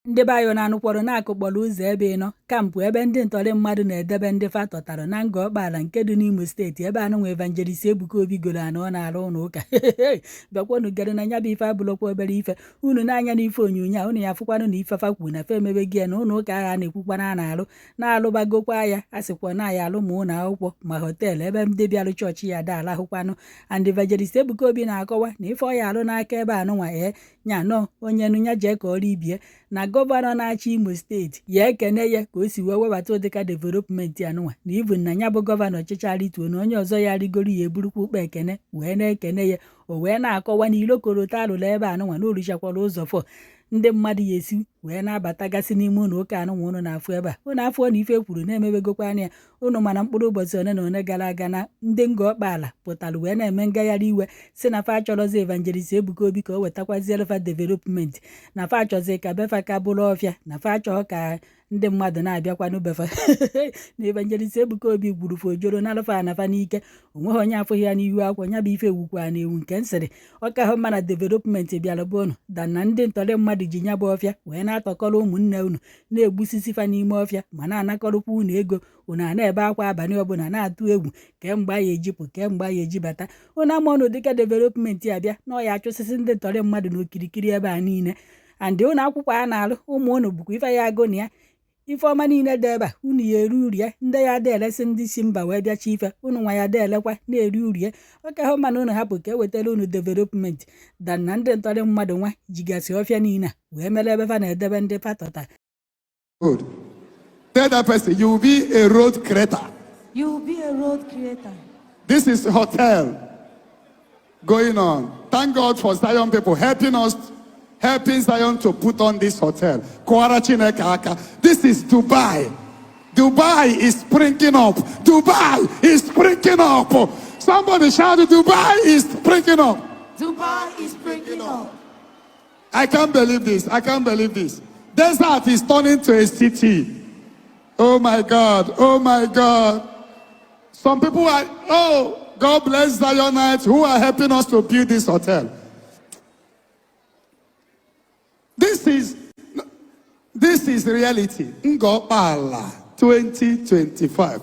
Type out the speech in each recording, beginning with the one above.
ndị be anyị na-anụkwọrọ na-akụkpọrọ ụzọ ebe ịnọ kampụ ebe ndị ntọrị mmadụ na-edebe ndị fa tọtara na Ngor-Okpala nke dị n'Imo steeti ebe anụnwa evangelist Ebuka Obi goro anọ ọ na-arụ ụlọ ụka bịakwanụ gere na nya bụ ife abụlọkwa obere ife unu na-anya n'ife onyonyo a unu ya fụkwanụ na ife fakwu na fe emebe gị na ụlọ ụka agha na-ekwukwana a na-alụ na-alụbagokwa ya a sịkwa na ya alụ ma ụlọ akwụkwọ ma họteelụ ebe ndị bịarụ chọọchị ya da alahụkwanụ and evangelist Ebuka Obi na-akọwa na ife ọ ya alụ n'aka ebe anụnwa nya nọ onye nụ ya jee ka ọrụ ibie na gọvanọ na-achị Imo steeti ya ekene ya ka o si wee webata ụdịka developmenti anụnwa na ibu na ya bụ gọvanọ ọchịchị rituo na onye ọzọ ya rigoro ya eburukwa ụkpa ekene wee na-ekene ya o wee na-akọwa na ilokorota alụla ebe anụnwa na orichakwara ụzọ fọ ndị mmadụ ya esi wee na-abatagasị n'ime ụlọ ụka anụnwa ụnụ na-afụ ebe a ụnụ afọ na ife kwuru na-emebegokwana ya ụnụ mana mkpụrụ ụbọchị one na one gara aga na ndị Ngor-Okpala pụtara wee na-eme ngagharị iwe si na fa achọrọzi evangelist Ebuka Obi ka o wetakwazielu fa development na fa achọzi ka befa ka bụrụ ọfịa na fa achọ ka ndị mmadụ na-abịakwanụ befa na evangelist Ebuka Obi gwuru fojoro na alụfa anafa n'ike onweghị onye afụghị ya n'ihu akwụkwọ nya bụ ife ewukwa na ewu nke nsịrị ọka hụ mma na development bịara bụ unu dan na ndị ntọrị mmadụ ji nya bụ ọfịa wee na-atọkọrọ ụmụnne unu na-egbusisi fa n'ime ọfịa ma na-anakọrọkwa unu ego unu a na-ebe akwa abalị ọbụla na-atụ egwu kemgbe a ya ejipụ kemgbe a ya ejibata unu ama ọnụ dịka developmenti abịa na ọ ya achụsịsị ndị ntọrị mmadụ n'okirikiri ebe a niile andị ụlọ akwụkwọ a na-alụ ụmụ unu bụkwa ife ya agụ na ya ife ọma niile dị ebe a unu ya eri uri ya ndị ya ada elesi ndị si mba wee bịacha ife unu nwa ya ada elekwa na-eri uri ya ọka hụ mana unu hapụ ka e wetara unu development dan na ndị ntọrị mmadụ nwa jigasị ọfịa niile a wee mere ebe fa na-edebe ndị patọta. Good. Tell that person, you will be a road creator. You will be a road creator. This is hotel going on. Thank God for Zion people helping Zion to put on this hotel. This is Dubai. Dubai is springing up. Dubai is springing up. Somebody shout, Dubai is springing up. Dubai is springing up. I can't believe this. I can't believe this. Desert is turning to a city. Oh my God. Oh my God. Some people are, God bless Zionites who are helping us to build this hotel. This is reality. Ngor-Okpala 2025.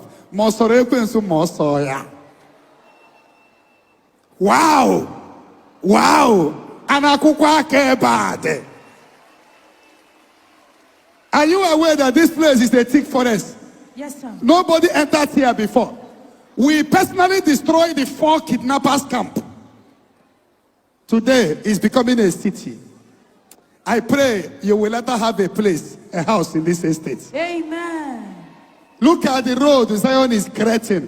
Wow. Wow. Anakukwa kebade. Are you aware that this place is a thick forest? Yes, sir. Nobody entered here before. We personally destroyed the 4 kidnappers' camp. Today is becoming a city. I pray you will let her have a place, a house in this estate. Amen. Look at the road Zion is creating.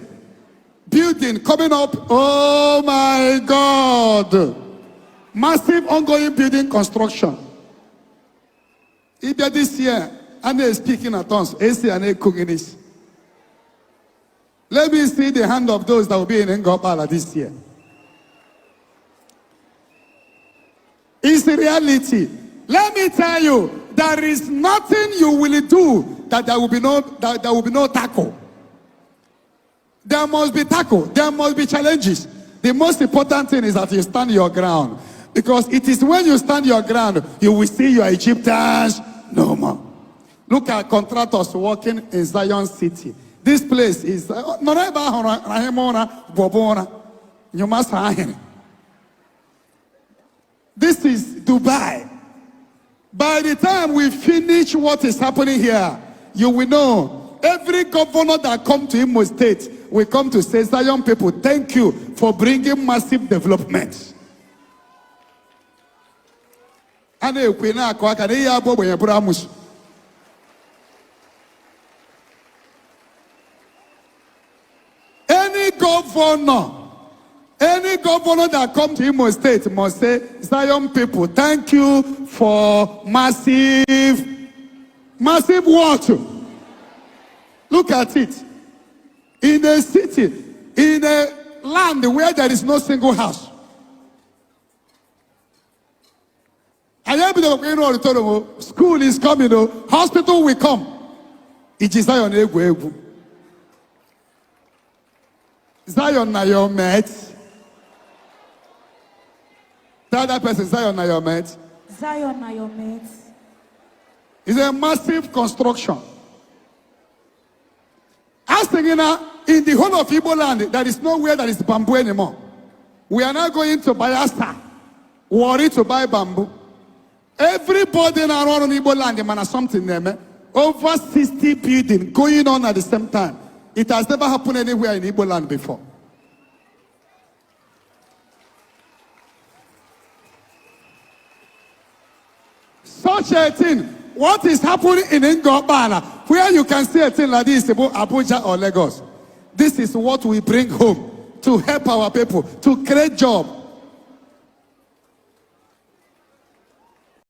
Building coming up. Oh my God. Massive ongoing building construction. Either this year, and they're speaking at once. Let me see the hand of those that will be in Ngor-Okpala this year. It's the reality. Let me tell you, there is nothing you will do that there will be no tackle. There must be tackle. There must be challenges. The most important thing is that you stand your ground. Because it is when you stand your ground, you will see your Egyptians no more. Look at contractors working in Zion City. This place is... This is Dubai. By the time we finish what is happening here, you will know every governor that comes to Imo State will come to say, Zion people, thank you for bringing massive development. Any governor that comes to Imo State must say, Zion people, thank you for massive what? Look at it. In a city, in a land where there is no single house. School is coming, hospital will come. It is Zion egu. Zion na your mate. Tell that person, Zion na your mate. Zion na your mate. It's a massive construction. As thinking in the whole of Igbo land, there is nowhere that is bamboo anymore. We are not going to Bayelsa, worry to buy bamboo. Everybody in around Igbo land, man, has something there, man. Over 60 buildings going on at the same time. It has never happened anywhere in Igbo land before. Such a thing. What is happening in Ngor-Okpala, where you can see a thing like this about Abuja or Lagos? This is what we bring home to help our people, to create jobs.